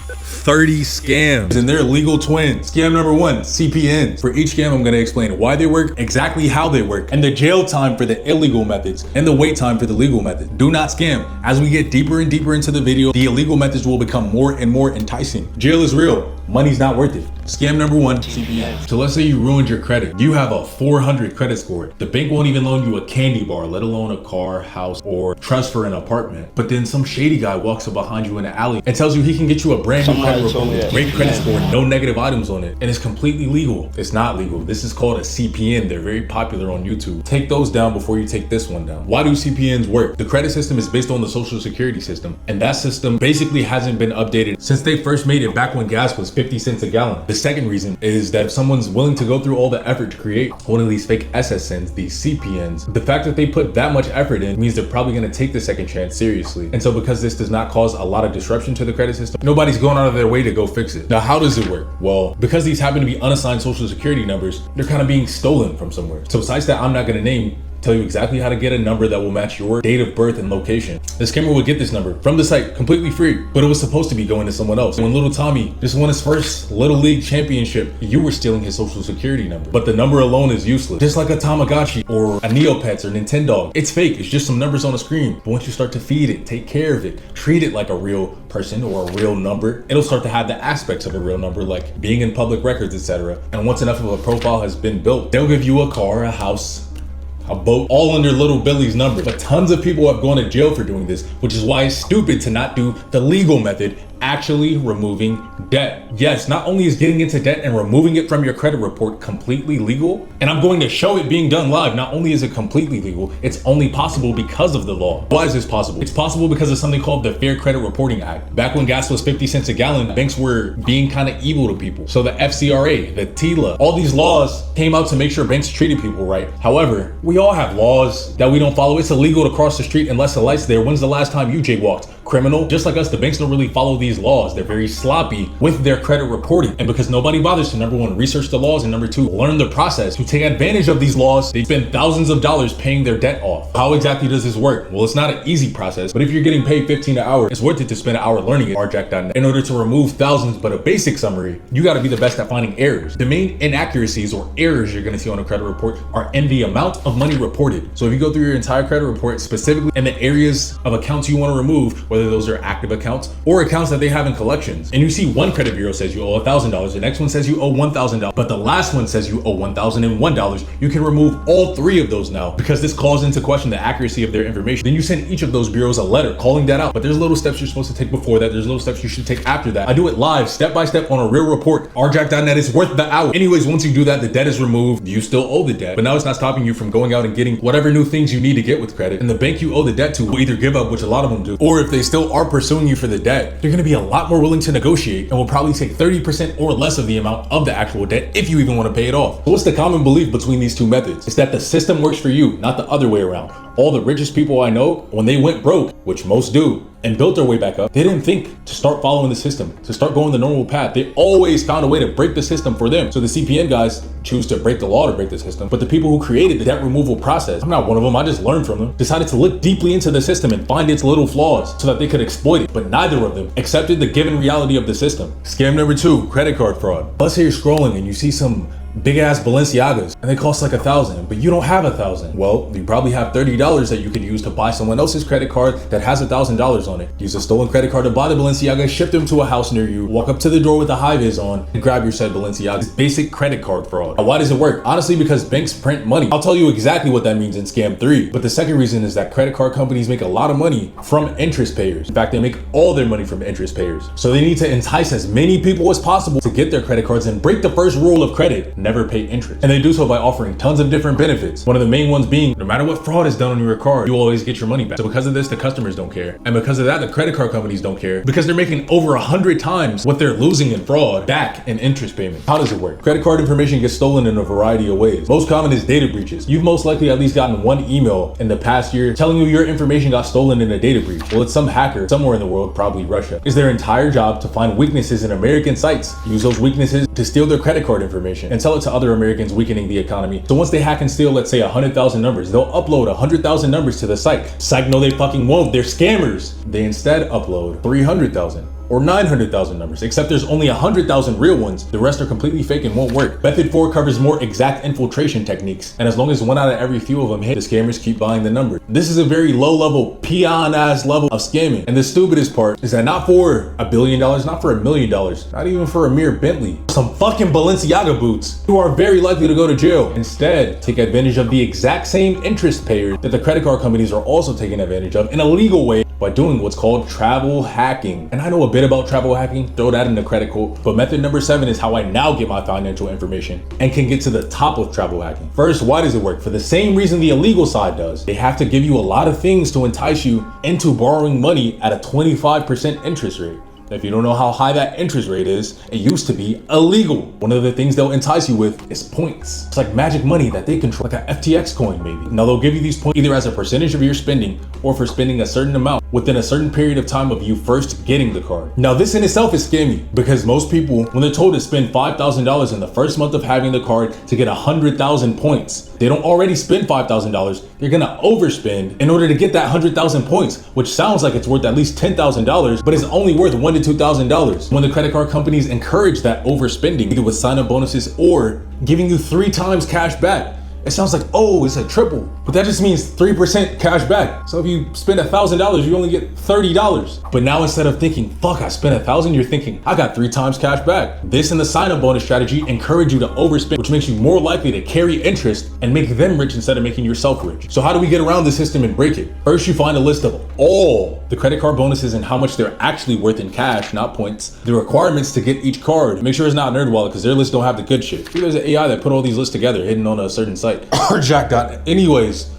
30 scams, and they're legal twins. Scam number one, CPNs. For each scam, I'm gonna explain why they work, exactly how they work, and the jail time for the illegal methods, and the wait time for the legal method. Do not scam. As we get deeper and deeper into the video, the illegal methods will become more and more enticing. Jail is real. Money's not worth it. Scam number one, CPNs. So let's say you ruined your credit. You have a 400 credit score. The bank won't even loan you a candy bar, let alone a car, house, or trust for an apartment. But then some shady guy walks up behind you in the alley and tells you he can get you a brand new credit report with great credit score, no negative items on it, and it's completely legal. It's not legal. This is called a CPN. They're very popular on YouTube. Take those down before you take this one down. Why do CPNs work? The credit system is based on the social security system, and that system basically hasn't been updated since they first made it back when gas was 50 cents a gallon. The second reason is that if someone's willing to go through all the effort to create one of these fake SSNs, these CPNs, the fact that they put that much effort in means they're probably going to take the second chance seriously. And so because this does not cause a lot of disruption to the credit system, nobody's going out of their way to go fix it. Now, how does it work? Well, because these happen to be unassigned social security numbers, they're kind of being stolen from somewhere. So sites that I'm not going to name tell you exactly how to get a number that will match your date of birth and location. The scammer would get this number from the site completely free, but it was supposed to be going to someone else. When little Tommy just won his first Little League championship, you were stealing his social security number. But the number alone is useless. Just like a Tamagotchi or a Neopets or Nintendo. It's fake, it's just some numbers on a screen. But once you start to feed it, take care of it, treat it like a real person or a real number, it'll start to have the aspects of a real number, like being in public records, etc. And once enough of a profile has been built, they'll give you a car, a house, a boat, all under little Billy's number. But tons of people have gone to jail for doing this, which is why it's stupid to not do the legal method, actually removing debt. Yes, not only is getting into debt and removing it from your credit report completely legal, and I'm going to show it being done live, not only is it completely legal, it's only possible because of the law. Why is this possible? It's possible because of something called the Fair Credit Reporting Act. Back when gas was 50 cents a gallon, banks were being kind of evil to people. So the FCRA, the TILA, all these laws came out to make sure banks treated people right. However, we all have laws that we don't follow. It's illegal to cross the street unless the light's there. When's the last time you jaywalked? Criminal. Just like us, the banks don't really follow these laws. They're very sloppy with their credit reporting. And because nobody bothers to, number one, research the laws, and number two, learn the process to take advantage of these laws, they spend thousands of dollars paying their debt off. How exactly does this work? Well, it's not an easy process, but if you're getting paid $15 an hour, it's worth it to spend an hour learning it, rjack.net, in order to remove thousands. But a basic summary, you got to be the best at finding errors. The main inaccuracies or errors you're going to see on a credit report are in the amount of money reported. So if you go through your entire credit report, specifically in the areas of accounts you want to remove, whether those are active accounts or accounts that they have in collections, and you see one credit bureau says you owe $1,000, the next one says you owe $1,000, but the last one says you owe $1,001, you can remove all three of those now, because this calls into question the accuracy of their information. Then you send each of those bureaus a letter calling that out. But there's little steps you're supposed to take before that. There's little steps you should take after that. I do it live, step by step, on a real report. rjack.net is worth the hour. Anyways, once you do that, the debt is removed. You still owe the debt, but now it's not stopping you from going out and getting whatever new things you need to get with credit. And the bank you owe the debt to will either give up, which a lot of them do, or if they still are pursuing you for the debt, they're going to be a lot more willing to negotiate and will probably take 30% or less of the amount of the actual debt if you even want to pay it off. So what's the common belief between these two methods? It's that the system works for you, not the other way around. All the richest people I know, when they went broke, which most do, and built their way back up, they didn't think to start following the system, to start going the normal path. They always found a way to break the system for them. So the CPN guys choose to break the law to break the system, but the people who created the debt removal process, I'm not one of them, I just learned from them, decided to look deeply into the system and find its little flaws so that they could exploit it. But neither of them accepted the given reality of the system. Scam number two, credit card fraud. Let's say you're scrolling and you see some big ass Balenciagas and they cost like $1,000, but you don't have $1,000. Well, you probably have $30 that you could use to buy someone else's credit card that has $1,000 on it. Use a stolen credit card to buy the Balenciaga, ship them to a house near you, walk up to the door with the high vis on, and grab your said Balenciaga. It's basic credit card fraud. Now, why does it work? Honestly, because banks print money. I'll tell you exactly what that means in scam 3. But the second reason is that credit card companies make a lot of money from interest payers. In fact, they make all their money from interest payers. So they need to entice as many people as possible to get their credit cards and break the first rule of credit: never pay interest. And they do so by offering tons of different benefits. One of the main ones being, no matter what fraud is done on your card, you always get your money back. So because of this, the customers don't care. And because of that, the credit card companies don't care, because they're making over 100 times what they're losing in fraud back in interest payments. How does it work? Credit card information gets stolen in a variety of ways. Most common is data breaches. You've most likely at least gotten one email in the past year telling you your information got stolen in a data breach. Well, it's some hacker somewhere in the world, probably Russia. It's their entire job to find weaknesses in American sites, use those weaknesses to steal their credit card information and sell it to other Americans, weakening the economy. So once they hack and steal, let's say 100,000 numbers, they'll upload 100,000 numbers to the site. Psych, no they fucking won't, they're scammers. They instead upload 300,000. or 900,000 numbers, except there's only 100,000 real ones. The rest are completely fake and won't work. Method 4 covers more exact infiltration techniques, and as long as 1 out of every few of them hit, the scammers keep buying the number. This is a very low level, peon ass level of scamming. And the stupidest part is that not for $1 billion, not for $1 million, not even for a mere Bentley, some fucking Balenciaga boots, you are very likely to go to jail. Instead, take advantage of the exact same interest payers that the credit card companies are also taking advantage of in a legal way by doing what's called travel hacking. And I know a bit about travel hacking, throw that in the credit quote, but method number 7 is how I now get my financial information and can get to the top of travel hacking. First, why does it work? For the same reason the illegal side does. They have to give you a lot of things to entice you into borrowing money at a 25% interest rate. If you don't know how high that interest rate is, it used to be illegal. One of the things they'll entice you with is points. It's like magic money that they control, like an FTX coin maybe. Now they'll give you these points either as a percentage of your spending or for spending a certain amount within a certain period of time of you first getting the card. Now this in itself is scammy because most people, when they're told to spend $5,000 in the first month of having the card to get 100,000 points, they don't already spend $5,000. They're gonna overspend in order to get that 100,000 points, which sounds like it's worth at least $10,000, but it's only worth $1,000 to $2,000. When the credit card companies encourage that overspending, either with sign-up bonuses or giving you 3 times cash back, it sounds like, oh, it's a triple, but that just means 3% cash back. So if you spend $1,000, you only get $30. But now instead of thinking, fuck, I spent $1,000, you're thinking, I got 3 times cash back. This and the sign-up bonus strategy encourage you to overspend, which makes you more likely to carry interest and make them rich instead of making yourself rich. So how do we get around the system and break it? First, you find a list of all the credit card bonuses and how much they're actually worth in cash, not points, the requirements to get each card. Make sure it's not NerdWallet because their lists don't have the good shit. There's an AI that put all these lists together hidden on a certain site. Or Jack. Anyways,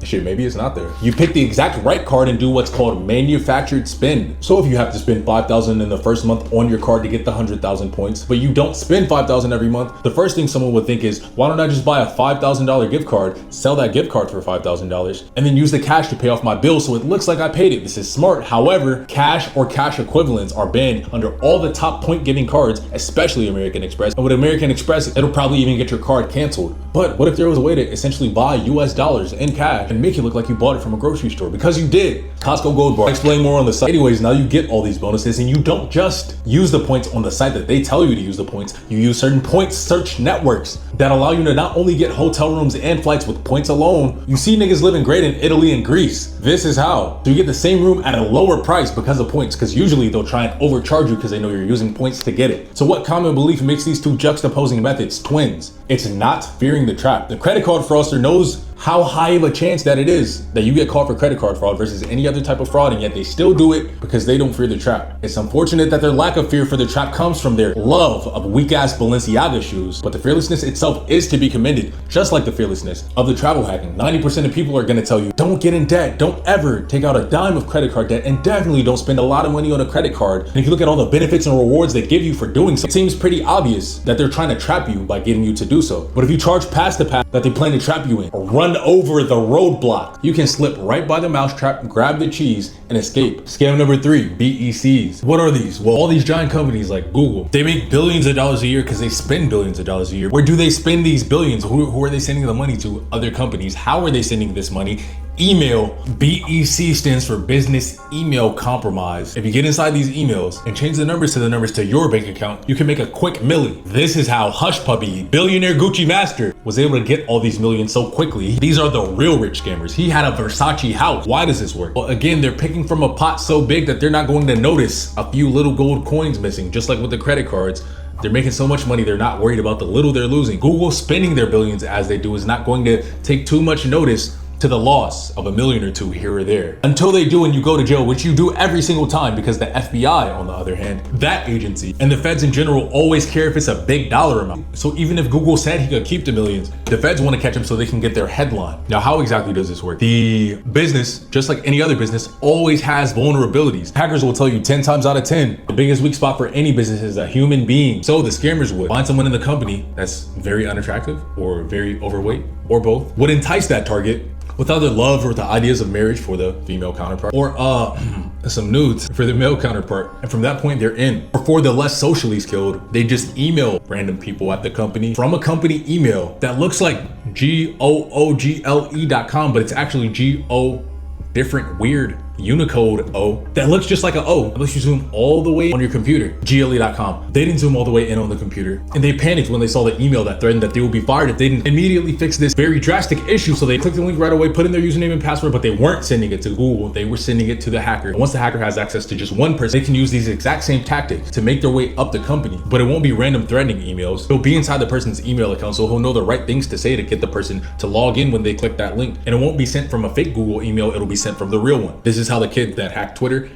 shit, maybe it's not there. You pick the exact right card and do what's called manufactured spend. So if you have to spend $5,000 in the first month on your card to get the 100,000 points, but you don't spend $5,000 every month, the first thing someone would think is, why don't I just buy a $5,000 gift card, sell that gift card for $5,000, and then use the cash to pay off my bill so it looks like I paid it. This is smart. However, cash or cash equivalents are banned under all the top point giving cards, especially American Express. And with American Express, it'll probably even get your card canceled. But what if there was a way to essentially buy US dollars in cash and make it look like you bought it from a grocery store? Because you did. Costco Gold Bar. I'll explain more on the site. Anyways, now you get all these bonuses and you don't just use the points on the site that they tell you to use the points. You use certain point search networks that allow you to not only get hotel rooms and flights with points alone. You see niggas living great in Italy and Greece. This is how. So you get the same room at a lower price because of points, because usually they'll try and overcharge you because they know you're using points to get it. So what common belief makes these two juxtaposing methods twins? It's not fearing the trap. The credit card fraudster knows how high of a chance that it is that you get caught for credit card fraud versus any other type of fraud, and yet they still do it because they don't fear the trap. It's unfortunate that their lack of fear for the trap comes from their love of weak-ass Balenciaga shoes, but the fearlessness itself is to be commended, just like the fearlessness of the travel hacking. 90% of people are gonna tell you, don't get in debt, don't ever take out a dime of credit card debt, and definitely don't spend a lot of money on a credit card. And if you look at all the benefits and rewards they give you for doing so, it seems pretty obvious that they're trying to trap you by getting you to do so. But if you charge past the path that they plan to trap you in, or run over the roadblock, you can slip right by the mousetrap, grab the cheese, and escape. Scam number 3, BECs. What are these? Well, all these giant companies like Google, they make billions of dollars a year because they spend billions of dollars a year. Where do they spend these billions? Who are they sending the money to? Other companies. How are they sending this money? Email. BEC stands for business email compromise. If you get inside these emails and change the numbers to your bank account, you can make a quick milli. This is how Hush Puppy, billionaire Gucci master, was able to get all these millions so quickly. These are the real rich scammers. He had a Versace house. Why does this work? Well, again, they're picking from a pot so big that they're not going to notice a few little gold coins missing, just like with the credit cards. They're making so much money, they're not worried about the little they're losing. Google spending their billions as they do is not going to take too much notice to the loss of $1 million or $2 million here or there. Until they do and you go to jail, which you do every single time, because the FBI, on the other hand, that agency, and the feds in general always care if it's a big dollar amount. So even if Google said he could keep the millions, the feds want to catch him so they can get their headline. Now, how exactly does this work? The business, just like any other business, always has vulnerabilities. Hackers will tell you 10 times out of 10, the biggest weak spot for any business is a human being. So the scammers would find someone in the company that's very unattractive or very overweight or both, would entice that target with either love or the ideas of marriage for the female counterpart, or some nudes for the male counterpart. And from that point, they're in. Or for the less socially skilled, they just email random people at the company from a company email that looks like google.com, but it's actually different weird Unicode O that looks just like an O unless you zoom all the way on your computer. GLE.com. They didn't zoom all the way in on the computer, and they panicked when they saw the email that threatened that they would be fired if they didn't immediately fix this very drastic issue. So they clicked the link right away, put in their username and password, but they weren't sending it to Google. They were sending it to the hacker. And once the hacker has access to just one person, they can use these exact same tactics to make their way up the company, but it won't be random threatening emails. It'll be inside the person's email account, so he'll know the right things to say to get the person to log in when they click that link. And it won't be sent from a fake Google email, it'll be sent from the real one. This is how the kids that hacked Twitter.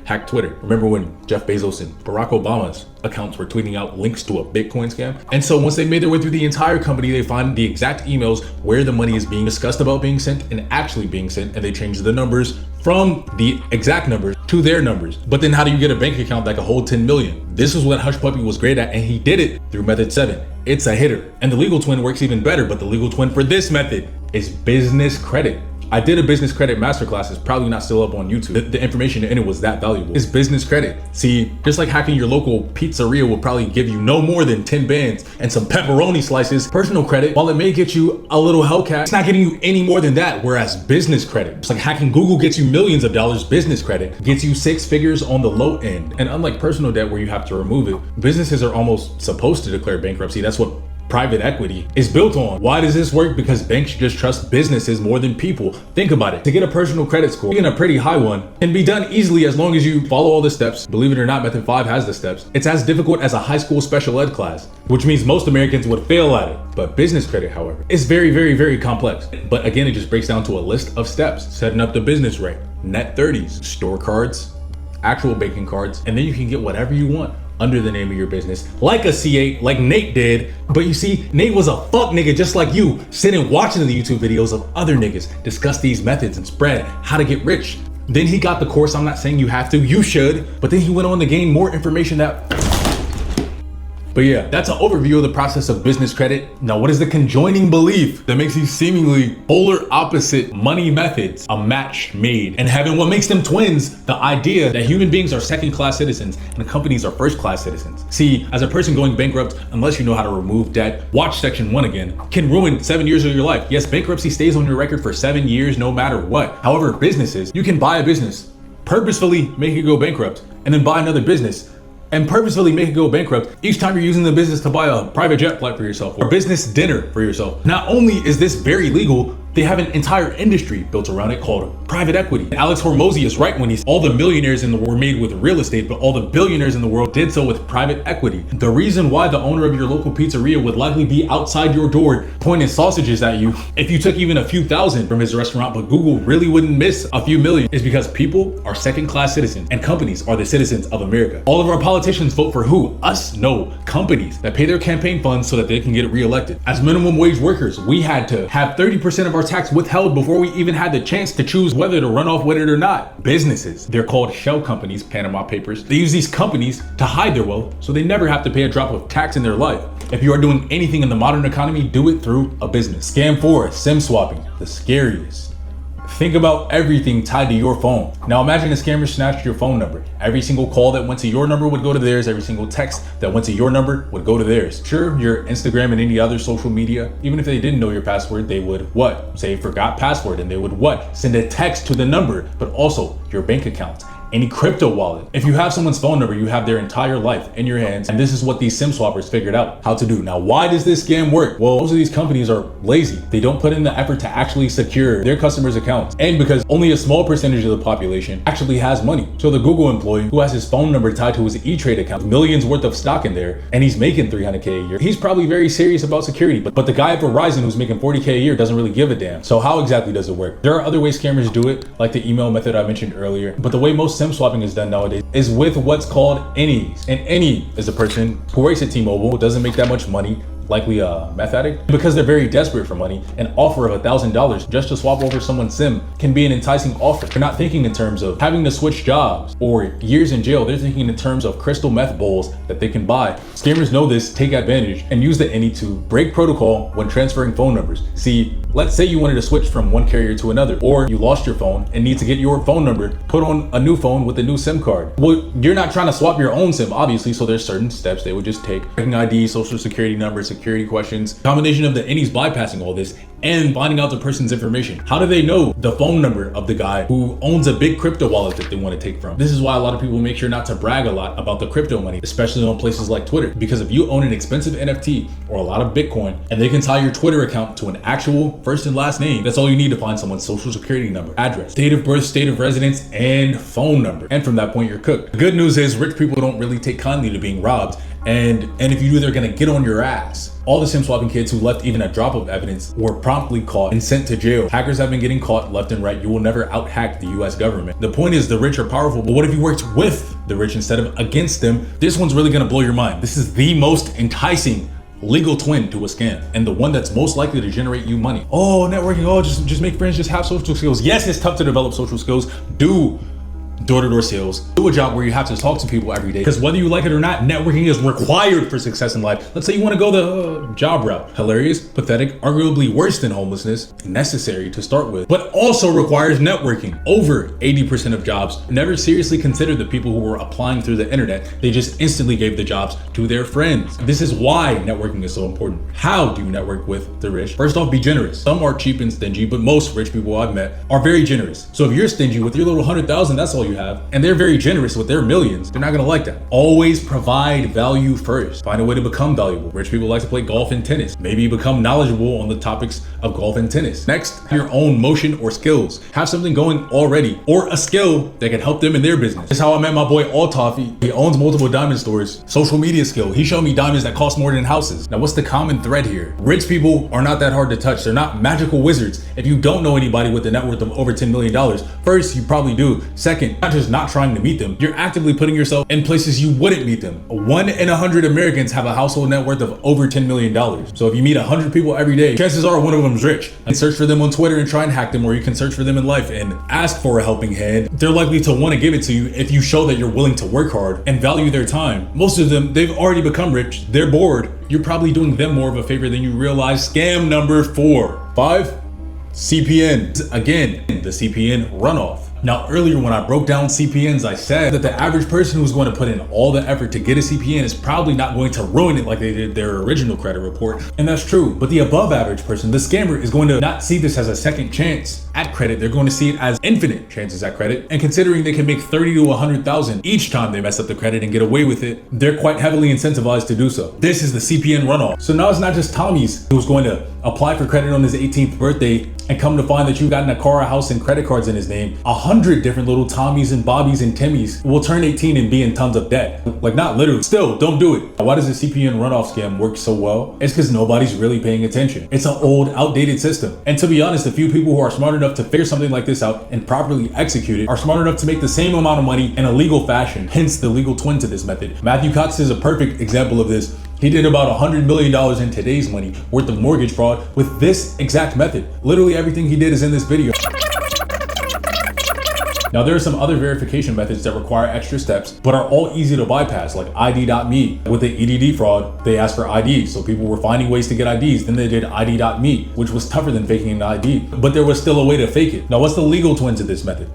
Remember when Jeff Bezos and Barack Obama's accounts were tweeting out links to a Bitcoin scam? And so once they made their way through the entire company, they find the exact emails where the money is being discussed about being sent and actually being sent, and they change the numbers from the exact numbers to their numbers. But then how do you get a bank account that can hold 10 million? This is what Hush Puppy was great at, and he did it through method 7. It's a hitter. And the legal twin works even better, but the legal twin for this method is business credit. I did a business credit masterclass. It's probably not still up on YouTube. The information in it was that valuable. It's business credit. See, just like hacking your local pizzeria will probably give you no more than 10 bands and some pepperoni slices, personal credit, while it may get you a little Hellcat, it's not getting you any more than that. Whereas business credit, it's like hacking Google gets you millions of dollars, business credit gets you 6 figures on the low end. And unlike personal debt where you have to remove it, businesses are almost supposed to declare bankruptcy. That's what private equity is built on. Why does this work? Because banks just trust businesses more than people. Think about it. To get a personal credit score, even a pretty high one, can be done easily as long as you follow all the steps. Believe it or not, method 5 has the steps. It's as difficult as a high school special ed class, which means most Americans would fail at it. But business credit, however, is very, very, very complex. But again, it just breaks down to a list of steps. Setting up the business right, net 30s, store cards, actual banking cards, and then you can get whatever you want under the name of your business, like a C8, like Nate did. But you see, Nate was a fuck nigga just like you, sitting watching the YouTube videos of other niggas discuss these methods and spread how to get rich. Then he got the course. I'm not saying you have to, you should, but then he went on to gain more information that... But yeah, that's an overview of the process of business credit. Now, what is the conjoining belief that makes these seemingly polar opposite money methods a match made and having what makes them twins? The idea that human beings are second-class citizens and companies are first-class citizens. See, as a person going bankrupt, unless you know how to remove debt, watch section 1 again, can ruin 7 years of your life. Yes, bankruptcy stays on your record for 7 years no matter what. However, businesses, you can buy a business, purposefully make it go bankrupt, and then buy another business and purposefully make it go bankrupt each time you're using the business to buy a private jet flight for yourself or business dinner for yourself. Not only is this very legal, they have an entire industry built around it called private equity. Alex Hormozy is right when he's all the millionaires in the world were made with real estate, but all the billionaires in the world did so with private equity. The reason why the owner of your local pizzeria would likely be outside your door pointing sausages at you if you took even a few thousand from his restaurant, but Google really wouldn't miss a few million, is because people are second-class citizens and companies are the citizens of America. All of our politicians vote for who? Us? No, companies that pay their campaign funds so that they can get reelected. As minimum wage workers, we had to have 30% of our tax withheld before we even had the chance to choose whether to run off with it or not. Businesses, they're called shell companies, Panama Papers. They use these companies to hide their wealth so they never have to pay a drop of tax in their life. If you are doing anything in the modern economy, do it through a business. Scam 4, SIM swapping, the scariest. Think about everything tied to your phone. Now imagine a scammer snatched your phone number. Every single call that went to your number would go to theirs. Every single text that went to your number would go to theirs. Sure, your Instagram and any other social media, even if they didn't know your password, they would what? Say forgot password, and they would what? Send a text to the number, but also your bank account. Any crypto wallet. If you have someone's phone number, you have their entire life in your hands. And this is what these SIM swappers figured out how to do. Now, why does this scam work? Well, most of these companies are lazy. They don't put in the effort to actually secure their customers' accounts. And because only a small percentage of the population actually has money. So the Google employee who has his phone number tied to his E-Trade account, millions worth of stock in there, and he's making $300K a year, he's probably very serious about security. But the guy at Verizon who's making $40K a year doesn't really give a damn. So how exactly does it work? There are other ways scammers do it, like the email method I mentioned earlier. But the way most SIM swapping is done nowadays is with what's called innies. And innie is a person who works at T-Mobile, who doesn't make that much money, likely a meth addict. Because they're very desperate for money, an offer of $1,000 just to swap over someone's SIM can be an enticing offer. They're not thinking in terms of having to switch jobs or years in jail. They're thinking in terms of crystal meth bowls that they can buy. Scammers know this, take advantage, and use the innie to break protocol when transferring phone numbers. See, let's say you wanted to switch from one carrier to another, or you lost your phone and need to get your phone number put on a new phone with a new SIM card. Well, you're not trying to swap your own SIM, obviously, so there's certain steps they would just take. Checking ID, social security number, security questions. Combination of the innies bypassing all this and finding out the person's information. How do they know the phone number of the guy who owns a big crypto wallet that they want to take from? This is why a lot of people make sure not to brag a lot about the crypto money, especially on places like Twitter, because if you own an expensive NFT or a lot of Bitcoin and they can tie your Twitter account to an actual first and last name, that's all you need to find someone's social security number, address, date of birth, state of residence, and phone number. And from that point, you're cooked. The good news is rich people don't really take kindly to being robbed. And if you do, they're gonna get on your ass. All the SIM swapping kids who left even a drop of evidence were promptly caught and sent to jail. Hackers have been getting caught left and right. You will never out-hack the US government. The point is the rich are powerful, but what if you worked with the rich instead of against them? This one's really gonna blow your mind. This is the most enticing legal twin to a scam, and the one that's most likely to generate you money. Oh, networking, oh, just make friends, just have social skills. Yes, it's tough to develop social skills. Do door-to-door sales, do a job where you have to talk to people every day, because whether you like it or not, networking is required for success in life. Let's say you want to go the job route. Hilarious, pathetic, arguably worse than homelessness, necessary to start with, but also requires networking. Over 80% of jobs never seriously considered the people who were applying through the internet. They just instantly gave the jobs to their friends. This is why networking is so important. How do you network with the rich? First off, be generous. Some are cheap and stingy, but most rich people I've met are very generous. So if you're stingy with your little 100,000, that's all you have, and they're very generous with their millions, they're not gonna like that. Always provide value first. Find a way to become valuable. Rich people like to play golf and tennis. Maybe become knowledgeable on the topics of golf and tennis. Next, your own motion or skills. Have something going already, or a skill that can help them in their business. This is how I met my boy Altoffy. He owns multiple diamond stores. Social media skill. He showed me diamonds that cost more than houses. Now, what's the common thread here? Rich people are not that hard to touch. They're not magical wizards. If you don't know anybody with a net worth of over $10 million, first, you probably do. Second, not just not trying to meet them, you're actively putting yourself in places you wouldn't meet them. 1 in 100 Americans have a household net worth of over $10 million. So if you meet 100 people every day, chances are one of them's rich. You can search for them on Twitter and try and hack them, or you can search for them in life and ask for a helping hand. They're likely to want to give it to you if you show that you're willing to work hard and value their time. Most of them, they've already become rich. They're bored. You're probably doing them more of a favor than you realize. Scam number 4. 5. CPNs. Again, the CPN runoff. Now, earlier when I broke down CPNs, I said that the average person who's going to put in all the effort to get a CPN is probably not going to ruin it like they did their original credit report. And that's true. But the above average person, the scammer, is going to not see this as a second chance at credit. They're going to see it as infinite chances at credit. And considering they can make 30 to 100,000 each time they mess up the credit and get away with it, they're quite heavily incentivized to do so. This is the CPN runoff. So now it's not just Tommy's who's going to apply for credit on his 18th birthday and come to find that you've gotten a car, a house, and credit cards in his name. 100 different little Tommies and Bobbies and Timmys will turn 18 and be in tons of debt. Like, not literally. Still, don't do it. Why does the CPN runoff scam work so well? It's because nobody's really paying attention. It's an old, outdated system. And to be honest, the few people who are smart enough to figure something like this out and properly execute it are smart enough to make the same amount of money in a legal fashion, hence the legal twin to this method. Matthew Cox is a perfect example of this. He did about $100 million in today's money worth of mortgage fraud with this exact method. Literally everything he did is in this video. Now, there are some other verification methods that require extra steps, but are all easy to bypass, like ID.me. With the EDD fraud, they asked for IDs, so people were finding ways to get IDs. Then they did ID.me, which was tougher than faking an ID, but there was still a way to fake it. Now, what's the legal twin to this method?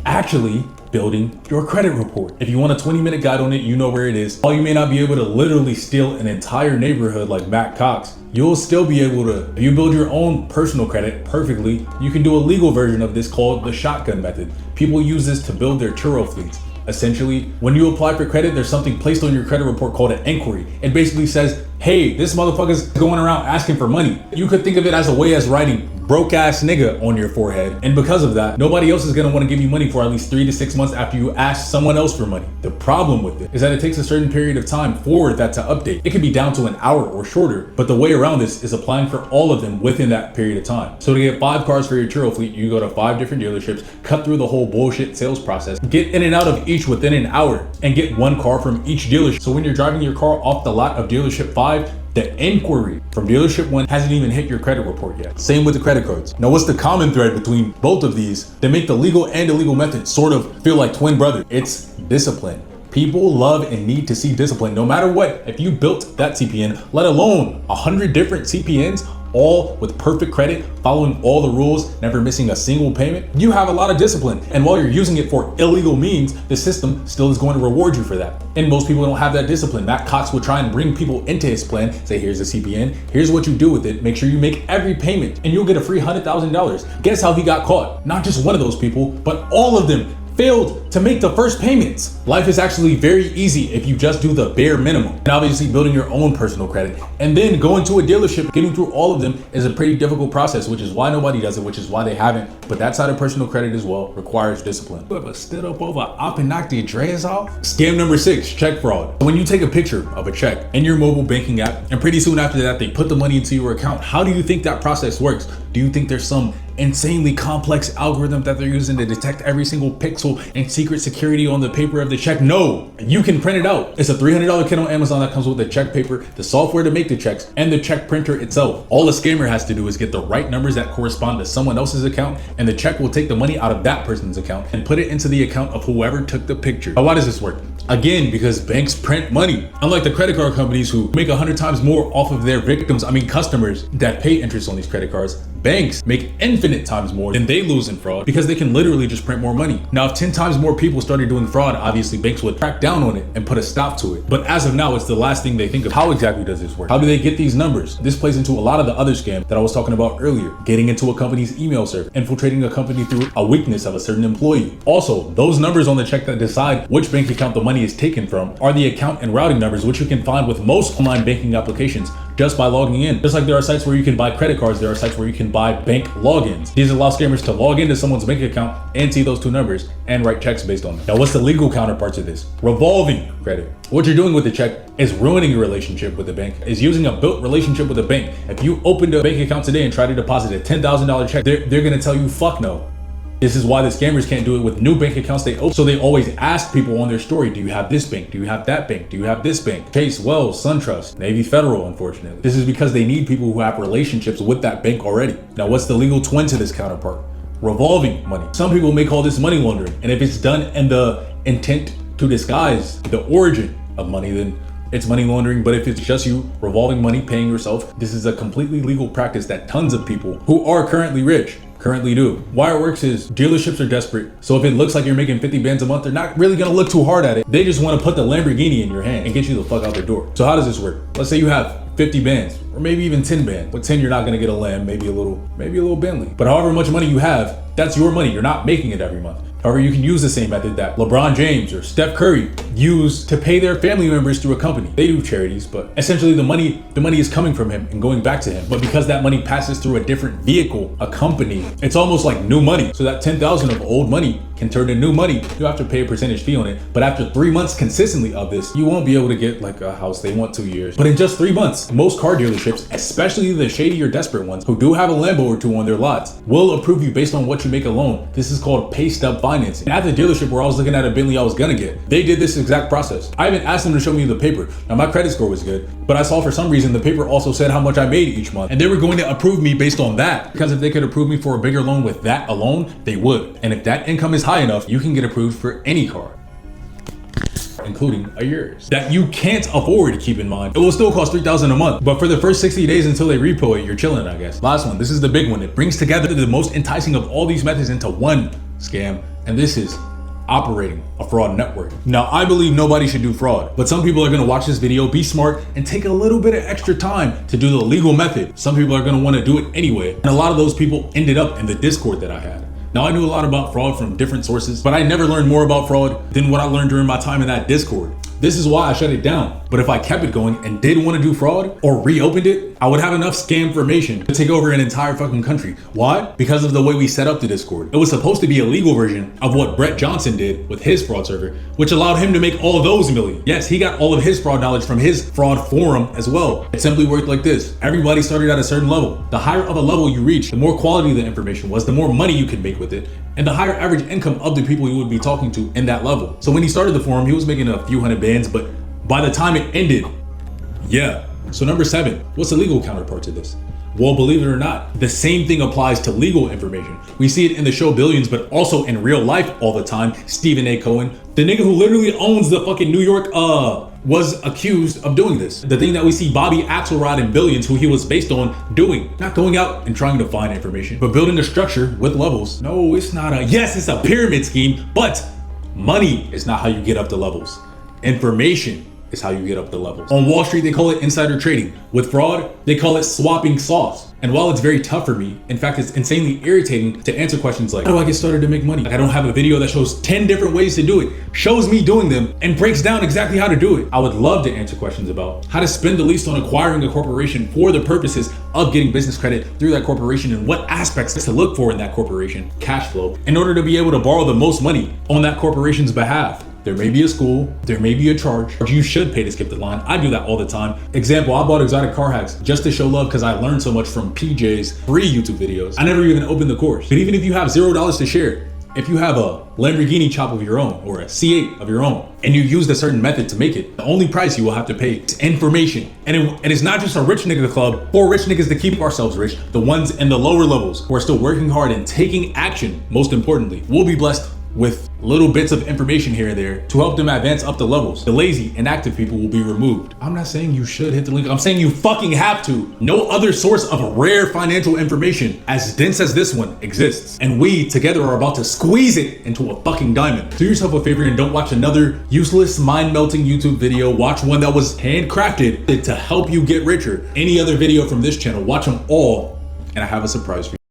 Actually building your credit report. If you want a 20-minute guide on it, you know where it is. While you may not be able to literally steal an entire neighborhood like Matt Cox, you'll still be able to, if you build your own personal credit perfectly, you can do a legal version of this called the shotgun method. People use this to build their churro fleets. Essentially, when you apply for credit, there's something placed on your credit report called an inquiry. It basically says, hey, this motherfucker's going around asking for money. You could think of it as a way as writing broke ass nigga on your forehead. And because of that, nobody else is gonna wanna give you money for at least 3 to 6 months after you ask someone else for money. The problem with it is that it takes a certain period of time for that to update. It can be down to an hour or shorter, but the way around this is applying for all of them within that period of time. So to get 5 cars for your churro fleet, you go to 5 different dealerships, cut through the whole bullshit sales process, get in and out of each within an hour, and get 1 car from each dealership. So when you're driving your car off the lot of dealership 5, the inquiry from dealership 1 hasn't even hit your credit report yet. Same with the credit cards. Now, what's the common thread between both of these that make the legal and illegal method sort of feel like twin brothers? It's discipline. People love and need to see discipline no matter what. If you built that CPN, let alone 100 different CPNs, all with perfect credit, following all the rules, never missing a single payment, you have a lot of discipline. And while you're using it for illegal means, the system still is going to reward you for that. And most people don't have that discipline. Matt Cox would try and bring people into his plan, say, here's a CPN, here's what you do with it, make sure you make every payment, and you'll get a free $100,000. Guess how he got caught? Not just one of those people, but all of them failed to make the first payments. Life is actually very easy if you just do the bare minimum. And obviously building your own personal credit and then going to a dealership, getting through all of them is a pretty difficult process, which is why nobody does it, which is why they haven't. But that side of personal credit as well requires discipline. Whoever stood up over up and knocked the dreads off? Scam number 6, check fraud. When you take a picture of a check in your mobile banking app and pretty soon after that, they put the money into your account, how do you think that process works? Do you think there's some insanely complex algorithm that they're using to detect every single pixel and secret security on the paper of the check? No, you can print it out. It's a $300 kit on Amazon that comes with the check paper, the software to make the checks, and the check printer itself. All a scammer has to do is get the right numbers that correspond to someone else's account, and the check will take the money out of that person's account and put it into the account of whoever took the picture. Now, why does this work? Again, because banks print money. Unlike the credit card companies who make 100 times more off of their customers that pay interest on these credit cards, banks make infinite times more than they lose in fraud because they can literally just print more money. Now, if 10 times more people started doing fraud, obviously banks would crack down on it and put a stop to it. But as of now, it's the last thing they think of. How exactly does this work? How do they get these numbers? This plays into a lot of the other scams that I was talking about earlier. Getting into a company's email server, infiltrating a company through a weakness of a certain employee. Also, those numbers on the check that decide which bank account the money is taken from are the account and routing numbers, which you can find with most online banking applications just by logging in. Just like there are sites where you can buy credit cards, there are sites where you can buy bank logins. These allow scammers to log into someone's bank account and see those two numbers and write checks based on them. Now, what's the legal counterpart to this? Revolving credit. What you're doing with the check is ruining your relationship with the bank, is using a built relationship with the bank. If you opened a bank account today and try to deposit a $10,000 check, they're gonna tell you fuck no. This is why the scammers can't do it with new bank accounts they open. So they always ask people on their story, do you have this bank? Do you have that bank? Do you have this bank? Chase, Wells, SunTrust, Navy Federal, unfortunately. This is because they need people who have relationships with that bank already. Now, what's the legal twin to this counterpart? Revolving money. Some people may call this money laundering. And if it's done in the intent to disguise the origin of money, then it's money laundering. But if it's just you revolving money, paying yourself, this is a completely legal practice that tons of people who are currently rich currently do. Why it works is dealerships are desperate. So if it looks like you're making 50 bands a month, they're not really gonna look too hard at it. They just wanna put the Lamborghini in your hand and get you the fuck out the door. So how does this work? Let's say you have 50 bands or maybe even 10 bands. With 10, you're not gonna get a Lamb, maybe a little Bentley. But however much money you have, that's your money. You're not making it every month. However, you can use the same method that LeBron James or Steph Curry use to pay their family members through a company. They do charities, but essentially the money is coming from him and going back to him. But because that money passes through a different vehicle, a company, it's almost like new money. So that 10,000 of old money can turn to new money. You have to pay a percentage fee on it. But after 3 months consistently of this, you won't be able to get like a house. They want 2 years. But in just 3 months, most car dealerships, especially the shady or desperate ones who do have a Lambo or two on their lots, will approve you based on what you make alone. This is called pay stub financing. And at the dealership where I was looking at a Bentley I was gonna get, they did this exact process. I even asked them to show me the paper. Now my credit score was good, but I saw for some reason the paper also said how much I made each month. And they were going to approve me based on that. Because if they could approve me for a bigger loan with that alone, they would. And if that income is high enough, you can get approved for any car, including a yours, that you can't afford. Keep in mind, it will still cost $3,000 a month, but for the first 60 days until they repo it, you're chilling, I guess. Last one, this is the big one. It brings together the most enticing of all these methods into one scam, and this is operating a fraud network. Now, I believe nobody should do fraud, but some people are gonna watch this video, be smart, and take a little bit of extra time to do the legal method. Some people are gonna wanna do it anyway, and a lot of those people ended up in the Discord that I had. Now, I knew a lot about fraud from different sources, but I never learned more about fraud than what I learned during my time in that Discord. This is why I shut it down. But if I kept it going and did want to do fraud or reopened it, I would have enough scam information to take over an entire fucking country. Why? Because of the way we set up the Discord. It was supposed to be a legal version of what Brett Johnson did with his fraud server, which allowed him to make all of those millions. Yes, he got all of his fraud knowledge from his fraud forum as well. It simply worked like this. Everybody started at a certain level. The higher of a level you reach, the more quality the information was, the more money you could make with it, and the higher average income of the people you would be talking to in that level. So when he started the forum, he was making a few hundred bands, but by the time it ended, yeah. So number 7, what's the legal counterpart to this? Well, believe it or not, the same thing applies to legal information. We see it in the show Billions, but also in real life all the time. Stephen A. Cohen, the nigga who literally owns the fucking New York was accused of doing this. The thing that we see Bobby Axelrod and Billions, who he was based on, doing. Not going out and trying to find information, but building a structure with levels. No, it's not yes, it's a pyramid scheme, but money is not how you get up the levels. Information is how you get up the levels. On Wall Street, they call it insider trading. With fraud, they call it swapping sauce. And while it's very tough for me, in fact, it's insanely irritating to answer questions like, how do I get started to make money? Like, I don't have a video that shows 10 different ways to do it, shows me doing them, and breaks down exactly how to do it. I would love to answer questions about how to spend the least on acquiring a corporation for the purposes of getting business credit through that corporation and what aspects to look for in that corporation, cash flow, in order to be able to borrow the most money on that corporation's behalf. There may be a school, there may be a charge. You should pay to skip the line. I do that all the time. Example, I bought Exotic Car Hacks just to show love because I learned so much from PJ's free YouTube videos. I never even opened the course. But even if you have $0 to share, if you have a Lamborghini chop of your own or a C8 of your own, and you used a certain method to make it, the only price you will have to pay is information. And it's not just a rich nigga club for rich niggas to keep ourselves rich. The ones in the lower levels who are still working hard and taking action, most importantly, will be blessed with little bits of information here and there to help them advance up the levels. The lazy, inactive people will be removed. I'm not saying you should hit the link. I'm saying you fucking have to. No other source of rare financial information as dense as this one exists. And we together are about to squeeze it into a fucking diamond. Do yourself a favor and don't watch another useless, mind-melting YouTube video. Watch one that was handcrafted to help you get richer. Any other video from this channel, watch them all. And I have a surprise for you.